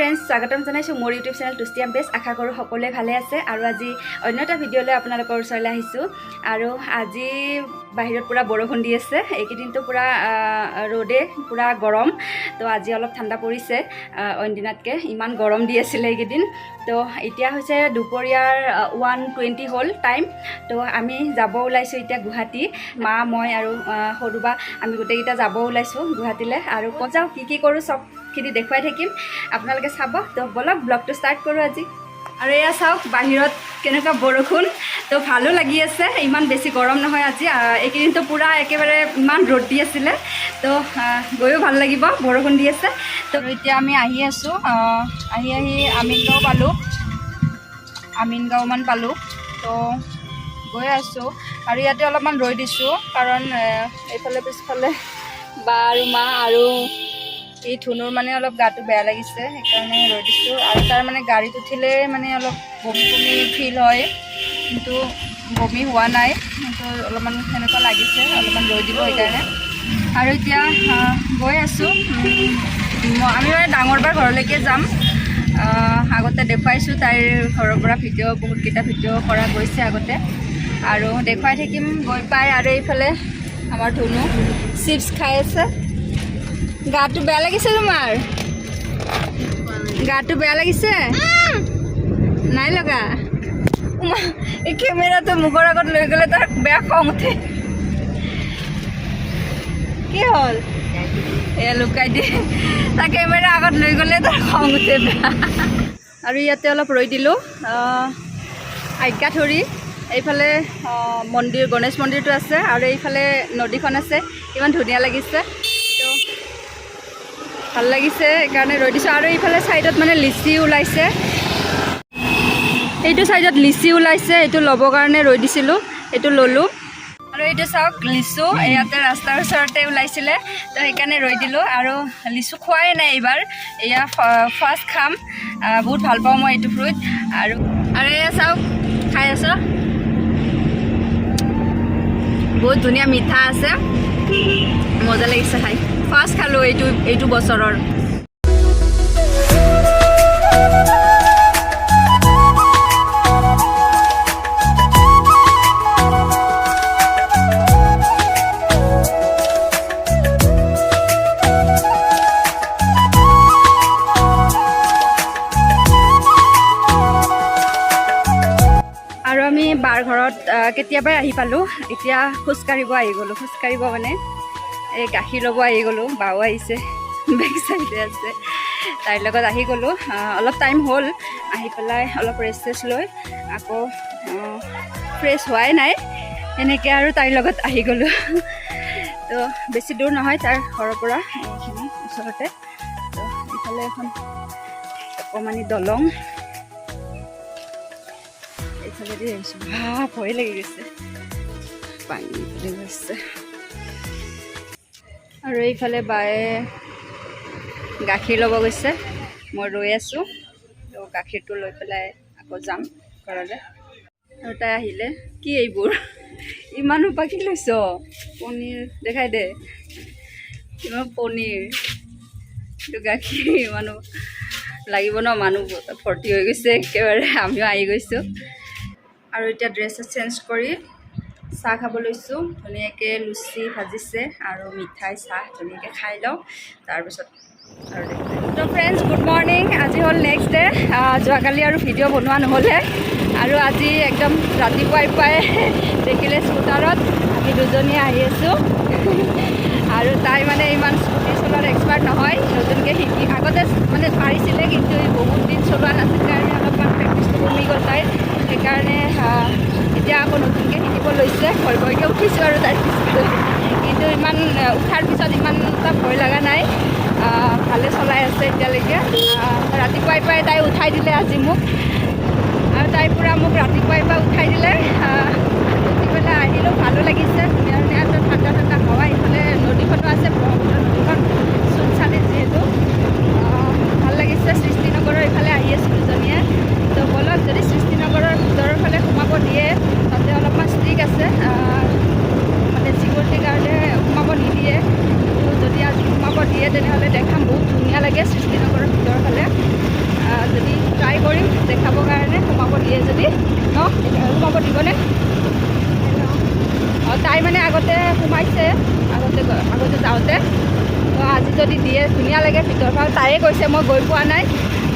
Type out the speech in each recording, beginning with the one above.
Friends স্বাগতম জনাইছোঁ মোৰ ইউটিউব চেনেল টুষ্টি এম্পেছ। আশা কৰোঁ সকলোৱে ভালে আছে আৰু আজি অন্য এটা ভিডিঅ' লৈ আপোনালোকৰ ওচৰলৈ আহিছোঁ। আৰু আজি বাহিৰত পূৰা বৰষুণ দি আছে, এইকেইদিনটো পূৰা ৰ'দে পূৰা গৰম। তো আজি অলপ ঠাণ্ডা পৰিছে অইন দিনাতকৈ, ইমান গৰম দি আছিলে এইকেইদিন। তো এতিয়া হৈছে দুপৰীয়াৰ 1:20 হ'ল টাইম। তো আমি যাব ওলাইছোঁ এতিয়া গুৱাহাটী, মা মই আৰু সৰুবা আমি গোটেইকেইটা যাব ওলাইছোঁ গুৱাহাটীলৈ। আৰু ক'ত যাওঁ কি কি কৰোঁ চবখিনি দেখুৱাই থাকিম, আপোনালোকে চাব। তো বলক ব্লগটো ষ্টাৰ্ট কৰোঁ আজি। আৰু এয়া চাওক বাহিৰত কেনেকুৱা বৰষুণ, তো ভালো লাগি আছে, ইমান বেছি গৰম নহয় আজি। এইকেইদিনতো পূৰা একেবাৰে ইমান ৰ'দ দি আছিলে, তো গৈও ভাল লাগিব, বৰষুণ দি আছে। তো এতিয়া আমি আহি আছোঁ, আহি আমিনগাঁওমান পালোঁ। তো গৈ আছোঁ আৰু ইয়াতে অলপমান ৰৈ দিছোঁ, কাৰণ এইফালে পিছফালে বা আৰু মা আৰু এই ধুনুৰ মানে অলপ গাটো বেয়া লাগিছে, সেইকাৰণে ৰৈ দিছোঁ। আৰু তাৰ মানে গাড়ীত উঠিলে মানে অলপ বমি ফিল হয়, কিন্তু বমি হোৱা নাই, কিন্তু অলপমান সেনেকুৱা লাগিছে, অলপমান ৰৈ দিব সেইকাৰণে। আৰু এতিয়া গৈ আছোঁ, আমি মানে ডাঙৰবাৰ ঘৰলৈকে যাম। আগতে দেখুৱাইছোঁ তাইৰ ঘৰৰ পৰা বহুতকেইটা ভিডিঅ' কৰা গৈছে আগতে, আৰু দেখুৱাই থাকিম গৈ পাই। আৰু এইফালে আমাৰ ধুনু চিপছ খাই আছে। গাটো বেয়া লাগিছে তোমাৰ? গাটো বেয়া লাগিছে? নাই লগা? এই কেমেৰাটো মুখৰ আগত লৈ গ'লে তাৰ বেয়া খং উঠে। কি হ'ল? এয়া লুকাই দিয়ে, তাৰ কেমেৰা আগত লৈ গ'লে তাৰ খং উঠে বেয়া। আৰু ইয়াতে অলপ ৰৈ দিলোঁ, আজ্ঞাধৰি এইফালে মন্দিৰ, গণেশ মন্দিৰটো আছে, আৰু এইফালে নদীখন আছে, ইমান ধুনীয়া লাগিছে, তো ভাল লাগিছে সেইকাৰণে ৰৈ দিছোঁ। আৰু এইফালে ছাইডত মানে লিচি ওলাইছে, এইটো ছাইডত লিচি ওলাইছে, এইটো ল'বৰ কাৰণে ৰৈ দিছিলোঁ, এইটো ল'লোঁ। আৰু এইটো চাওক লিচু, ইয়াতে ৰাস্তাৰ ওচৰতে ওলাইছিলে, তো সেইকাৰণে ৰৈ দিলোঁ। আৰু লিচু খোৱাই নাই এইবাৰ, এয়া ফাৰ্ষ্ট খাম, বহুত ভাল পাওঁ মই এইটো ফ্ৰুইট। আৰু এয়া চাওক খাই আছ, বহুত ধুনীয়া মিঠা আছে, মজা লাগিছে খাই। ফাৰ্ষ্ট খালোঁ এইটো বছৰৰ। আৰু আমি বাৰ ঘৰত কেতিয়াবাই আহি পালোঁ, এতিয়া খোজকাঢ়িব আহি গ'লোঁ। খোজকাঢ়িব মানে এই গাখীৰ ল'ব আহি গ'লোঁ, বাও আহিছে বেক চাইডে আছে, তাইৰ লগত আহি গ'লোঁ। অলপ টাইম হ'ল, আহি পেলাই অলপ ৰেষ্ট লৈ আকৌ ফ্ৰেছ হোৱাই নাই, এনেকৈ আৰু তাইৰ লগত আহি গ'লোঁ। তো বেছি দূৰ নহয় তাৰ ঘৰৰ পৰা, এইখিনি ওচৰতে। তো এইফালে এখন অকণমানি দলং, এইফালে দি আহিছোঁ, ভয় লাগি গৈছে, পানী পৰি গৈছে। আৰু এইফালে বায়ে গাখীৰ ল'ব গৈছে, মই ৰৈ আছোঁ। তো গাখীৰটো লৈ পেলাই আকৌ যাম ঘৰলৈ। আৰু তাই আহিলে, কি এইবোৰ ইমানো পাখি লৈছ? পনীৰ দেখাই দে, ইমান পনীৰ, এইটো গাখীৰ ইমানো লাগিব ন, মানুহ ভৰ্তি হৈ গৈছে একেবাৰে, আমিও আহি গৈছোঁ। আৰু এতিয়া ড্ৰেছ চেঞ্জ কৰি চাহ খাব লৈছোঁ। ধুনীয়াকৈ লুচি ভাজিছে আৰু মিঠাই চাহ ধুনীয়াকৈ খাই লওঁ, তাৰপিছত আৰু তো ফ্ৰেণ্ডছ গুড মৰ্ণিং। আজি হ'ল নেক্সট ডে। যোৱাকালি আৰু ভিডিঅ' বনোৱা নহ'লে, আৰু আজি একদম ৰাতিপুৱাই দেখিলে স্কুটাৰত আমি দুজনীয়ে আহি আছোঁ। আৰু তাই মানে ইমান স্কুটি চলোৱাৰ এক্সপাৰ্ট নহয়, নতুনকৈ শিকি, আগতে মানে পাৰিছিলে, কিন্তু বহুত দিন চলোৱা নাছিল কাৰণে অলপমান প্ৰেক্টিচটো কমি গ'ল তাইৰ, সেইকাৰণে এতিয়া আকৌ নতুনকৈ শিকিব লৈছে। ভয়কৈ উঠিছোঁ আৰু তাইৰ পিছফালে, কিন্তু ইমান উঠাৰ পিছত ইমান এটা ভয় লগা নাই, ভালে চলাই আছে এতিয়ালৈকে। ৰাতিপুৱাই তাই উঠাই দিলে আজি মোক, আৰু তাই পূৰা মোক ৰাতিপুৱাই উঠাই দিলে। উঠি পেলাই আহিলোঁ, ভালো লাগিছে, ধুনীয়া ধুনীয়া ঠাণ্ডা হাৱা। এইফালে নদীখনো আছে, ব্ৰহ্মপুত্ৰ নদীখন, চোনচালিত যিহেতু, ভাল লাগিছে। সৃষ্টিনগৰৰ এইফালে আহি আছোঁ দুজনীয়ে। তো বলক, যদি সৃষ্টিনগৰৰ ভিতৰৰ ফালে সোমাব দিয়ে, তাতে অলপমান ষ্ট্ৰিক আছে, মানে চিকিউৰিটিৰ কাৰণে সোমাব নিদিয়ে, কিন্তু যদি আজি সোমাব দিয়ে তেনেহ'লে দেখাম, বহুত ধুনীয়া লাগে সৃষ্টিনগৰৰ ভিতৰৰ ফালে। তাই মানে আগতে সোমাইছে আগতে যাওঁতে, তো আজি যদি দিয়ে ধুনীয়া লাগে ভিতৰফাল। তাইয়ে কৈছে, মই গৈ পোৱা নাই,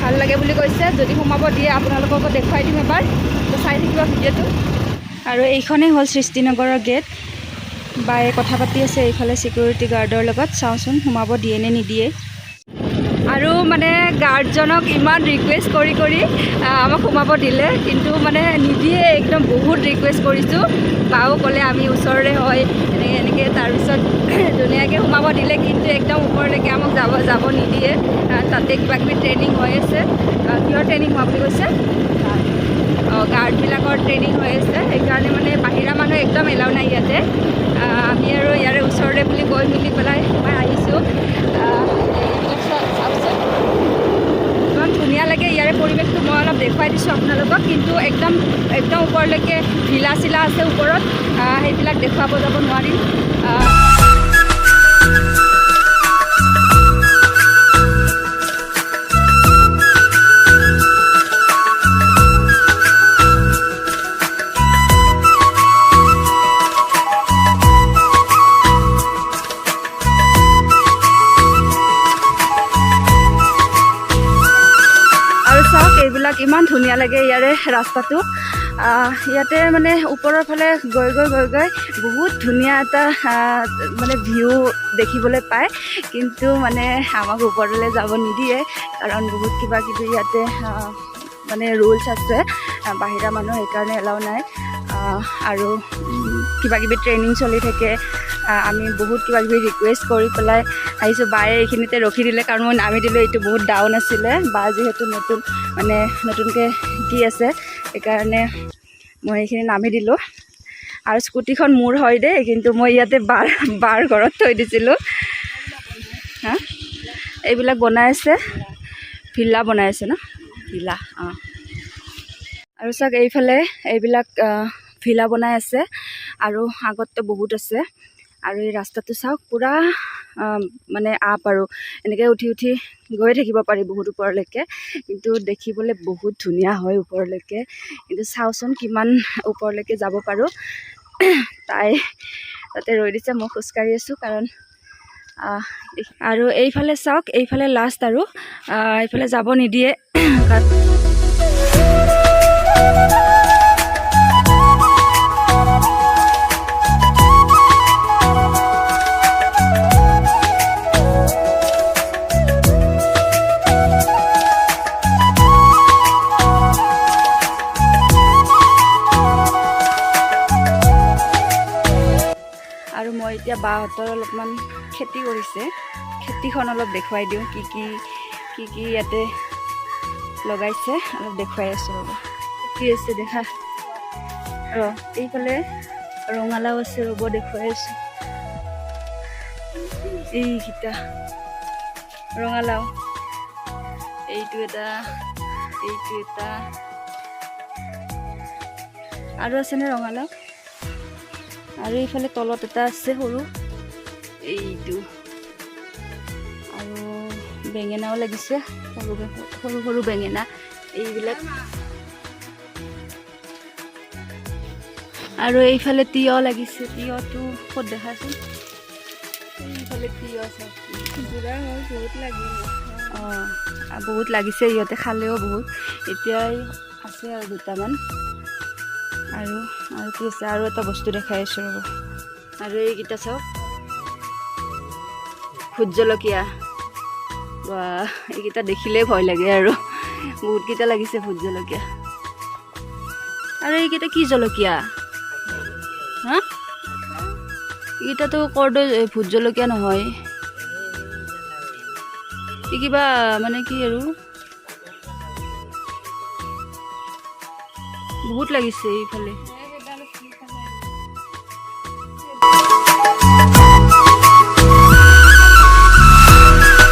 ভাল লাগে বুলি কৈছে। যদি সোমাব দিয়ে আপোনালোককো দেখুৱাই দিম এবাৰ, তো চাই থাকিব ভিডিঅ'টো। আৰু এইখনেই হ'ল সৃষ্টিনগৰৰ গেট। বায়ে কথা পাতি আছে এইফালে ছিকিউৰিটি গাৰ্ডৰ লগত, চাওঁচোন সোমাব দিয়ে নে নিদিয়ে। আৰু মানে গাৰ্ডজনক ইমান ৰিকুৱেষ্ট কৰি আমাক সোমাব দিলে, কিন্তু মানে নিদিয়ে একদম। বহুত ৰিকুৱেষ্ট কৰিছোঁ, বাও ক'লে আমি ওচৰৰে হয় এনেকৈ তাৰপিছত ধুনীয়াকৈ সোমাব দিলে, কিন্তু একদম ওপৰলৈকে আমাক যাব নিদিয়ে। তাতে কিবাকিবি ট্ৰেইনিং হৈ আছে। কিহৰ ট্ৰেইনিং হোৱা বুলি কৈছে? গাৰ্ডবিলাকৰ ট্ৰেইনিং হৈ আছে, সেইকাৰণে মানে বাহিৰা মানুহ একদম এলাউ নাই ইয়াতে। আমি আৰু ইয়াৰে ওচৰৰে বুলি কৈ মেলি পেলাই সোমাই আহিছোঁ। ইমান ধুনীয়া লাগে ইয়াৰে পৰিৱেশটো। মই অলপ দেখুৱাই দিছোঁ আপোনালোকক, কিন্তু একদম ওপৰলৈকে ভিলা চিলা আছে ওপৰত, সেইবিলাক দেখুৱাব যাব নোৱাৰিম। এইবিলাক ইমান ধুনীয়া লাগে ইয়াৰে ৰাস্তাটো। ইয়াতে মানে ওপৰৰ ফালে গৈ বহুত ধুনীয়া এটা মানে ভিউ দেখিবলৈ পায়, কিন্তু মানে আমাক ওপৰলৈ যাব নিদিয়ে, কাৰণ বহুত কিবা কিবি ইয়াতে মানে ৰুলছ আছে বাহিৰা মানুহ, সেইকাৰণে এলাউ নাই। আৰু কিবাকিবি ট্ৰেইনিং চলি থাকে। আমি বহুত কিবাকিবি ৰিকুৱেষ্ট কৰি পেলাই আহিছোঁ। বায়ে এইখিনিতে ৰখি দিলে, কাৰণ মই নামি দিলোঁ। এইটো বহুত ডাউন আছিলে, বা যিহেতু নতুনকৈ শিকি আছে, সেইকাৰণে মই এইখিনি নামি দিলোঁ। আৰু স্কুটিখন মোৰ হয় দেই, কিন্তু মই ইয়াতে বাৰ ঘৰত থৈ দিছিলোঁ। হা, এইবিলাক বনাই আছে, ভিলা বনাই আছে ন, ভিলা। আৰু চাওক এইফালে এইবিলাক ভিলা বনাই আছে, আৰু আগততো বহুত আছে। আৰু এই ৰাস্তাটো চাওক, পূৰা মানে আপ, আৰু এনেকৈ উঠি গৈ থাকিব পাৰি বহুত ওপৰলৈকে, কিন্তু দেখিবলৈ বহুত ধুনীয়া হয় ওপৰলৈকে। কিন্তু চাওঁচোন কিমান ওপৰলৈকে যাব পাৰোঁ। তাই তাতে ৰৈ দিছে, মই খোজকাঢ়ি আছোঁ, কাৰণ আৰু এইফালে চাওক, এইফালে লাষ্ট, আৰু এইফালে যাব নিদিয়ে। আৰু মই এতিয়া বাহঁতৰ অলপমান খেতি কৰিছে, খেতিখন অলপ দেখুৱাই দিওঁ। কি কি ইয়াতে লগাইছে অলপ দেখুৱাই আছোঁ। ৰ'ব, কি আছে দেখা। এইফালে ৰঙালাও আছে, ৰ'ব দেখুৱাই আছোঁ। এইকেইটা ৰঙালাও, এইটো এটা, আৰু আছেনে ৰঙালাও? আৰু এইফালে তলত এটা আছে সৰু, এইটো। আৰু বেঙেনাও লাগিছে, সৰু বেঙেনা এইবিলাক। আৰু এইফালে তিয়হ লাগিছে, তিয়হটো ক'ত দেখাচোন। এইফালে তিয়হ আছে, বহুত লাগিল। বহুত লাগিছে, ইহঁতে খালেও বহুত। এতিয়াই আছে আৰু দুটামান। আৰু কি আছে, আৰু এটা বস্তু দেখাই আছোঁ ৰ'ব। আৰু এইকেইটা চাওক, ভোট জলকীয়া। বা, এইকেইটা দেখিলেই ভয় লাগে, আৰু বহুতকেইটা লাগিছে ভোট জলকীয়া। আৰু এইকেইটা কি জলকীয়া? হা, এইকেইটাতো কৰ্দৈ ভোট জলকীয়া নহয়, এই কিবা মানে কি আৰু বহুত লাগিছে এইফালে।